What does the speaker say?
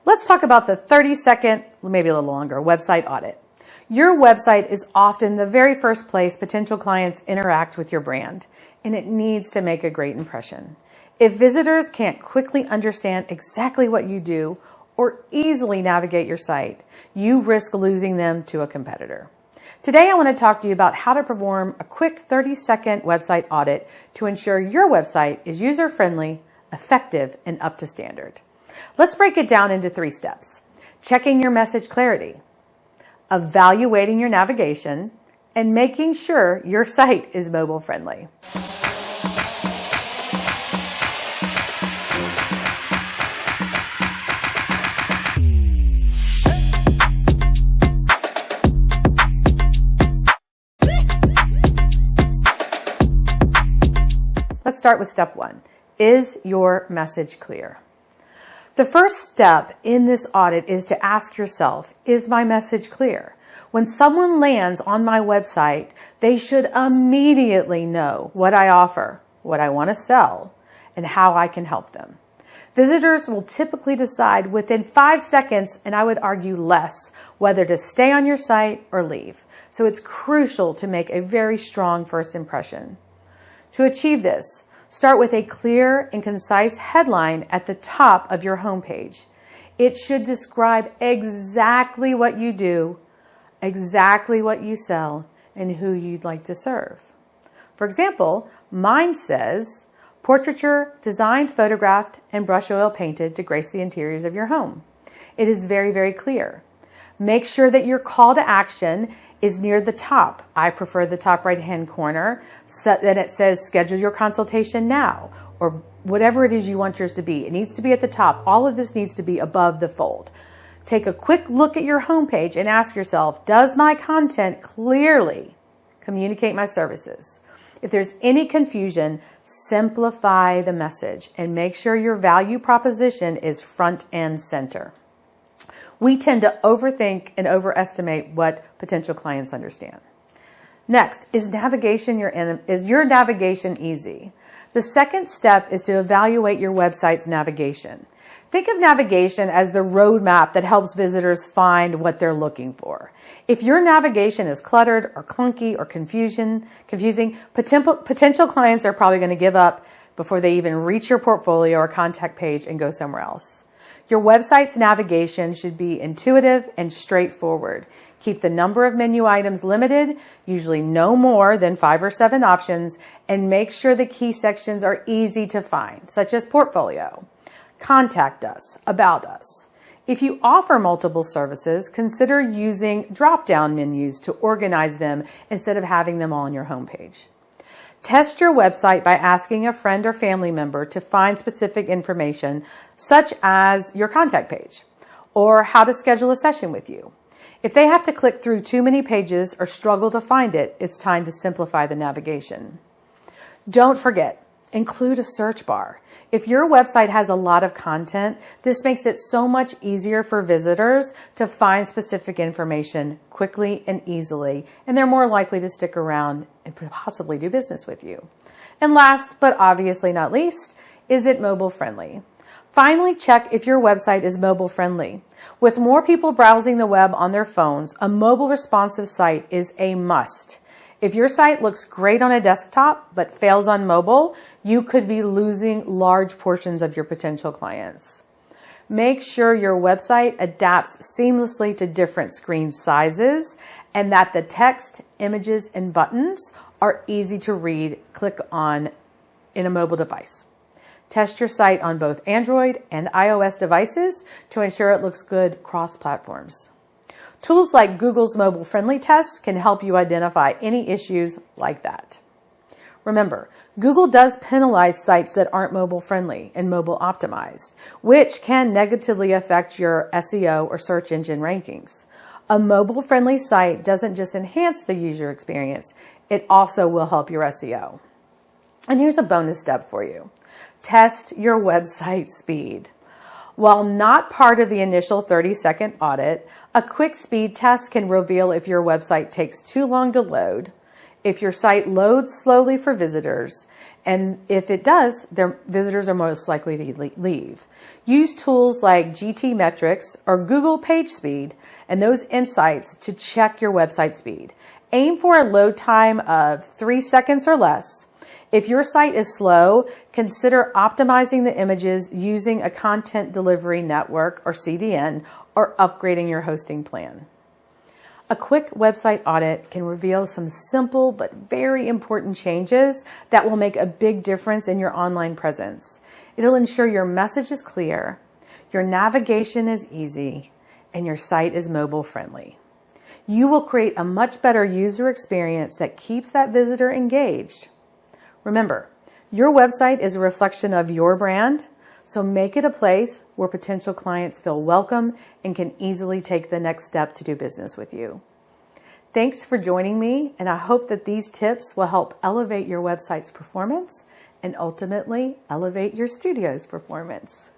Let's talk about the 30-second, maybe a little longer, website audit. Your website is often the very first place potential clients interact with your brand, and it needs to make a great impression. If visitors can't quickly understand exactly what you do or easily navigate your site, you risk losing them to a competitor. Today, I want to talk to you about how to perform a quick 30-second website audit to ensure your website is user-friendly, effective, and up to standard. Let's break it down into 3 steps. Checking your message clarity, evaluating your navigation, and making sure your site is mobile friendly. Let's start with step 1. Is your message clear? The first step in this audit is to ask yourself, is my message clear? When someone lands on my website, they should immediately know what I offer, what I want to sell, and how I can help them. Visitors will typically decide within 5 seconds, and I would argue less, whether to stay on your site or leave. So it's crucial to make a very strong first impression. To achieve this, start with a clear and concise headline at the top of your homepage. It should describe exactly what you do, exactly what you sell, and who you'd like to serve. For example, mine says, portraiture, designed, photographed, and brush oil painted to grace the interiors of your home. It is very, very clear. Make sure that your call to action is near the top. I prefer the top right-hand corner so that it says schedule your consultation now, or whatever it is you want yours to be. It needs to be at the top. All of this needs to be above the fold. Take a quick look at your homepage and ask yourself, does my content clearly communicate my services? If there's any confusion, simplify the message and make sure your value proposition is front and center. We tend to overthink and overestimate what potential clients understand. Next, is your navigation easy? The second step is to evaluate your website's navigation. Think of navigation as the roadmap that helps visitors find what they're looking for. If your navigation is cluttered or clunky or confusing, potential clients are probably going to give up before they even reach your portfolio or contact page and go somewhere else. Your website's navigation should be intuitive and straightforward. Keep the number of menu items limited, usually no more than 5 or 7 options, and make sure the key sections are easy to find, such as portfolio, contact us, about us. If you offer multiple services, consider using drop-down menus to organize them instead of having them all on your homepage. Test your website by asking a friend or family member to find specific information, such as your contact page or how to schedule a session with you. If they have to click through too many pages or struggle to find it, it's time to simplify the navigation. Don't forget, include a search bar. If your website has a lot of content, this makes it so much easier for visitors to find specific information quickly and easily, and they're more likely to stick around and possibly do business with you. And last, but obviously not least, is it mobile friendly? Finally, check if your website is mobile friendly. With more people browsing the web on their phones, a mobile responsive site is a must. If your site looks great on a desktop but fails on mobile, you could be losing large portions of your potential clients. Make sure your website adapts seamlessly to different screen sizes and that the text, images, and buttons are easy to read, click on in a mobile device. Test your site on both Android and iOS devices to ensure it looks good cross-platforms. Tools like Google's mobile friendly tests can help you identify any issues like that. Remember, Google does penalize sites that aren't mobile friendly and mobile optimized, which can negatively affect your SEO or search engine rankings. A mobile friendly site doesn't just enhance the user experience, it also will help your SEO. And here's a bonus step for you. Test your website speed. While not part of the initial 30-second audit, a quick speed test can reveal if your website takes too long to load, if your site loads slowly for visitors, And if it does, their visitors are most likely to leave. Use tools like GT metrics or Google page speed and those insights to check your website speed. Aim for a load time of 3 seconds or less. If your site is slow, consider optimizing the images using a content delivery network or CDN, or upgrading your hosting plan. A quick website audit can reveal some simple but very important changes that will make a big difference in your online presence. It'll ensure your message is clear, your navigation is easy, and your site is mobile friendly. You will create a much better user experience that keeps that visitor engaged. Remember, your website is a reflection of your brand, so make it a place where potential clients feel welcome and can easily take the next step to do business with you. Thanks for joining me, and I hope that these tips will help elevate your website's performance and ultimately elevate your studio's performance.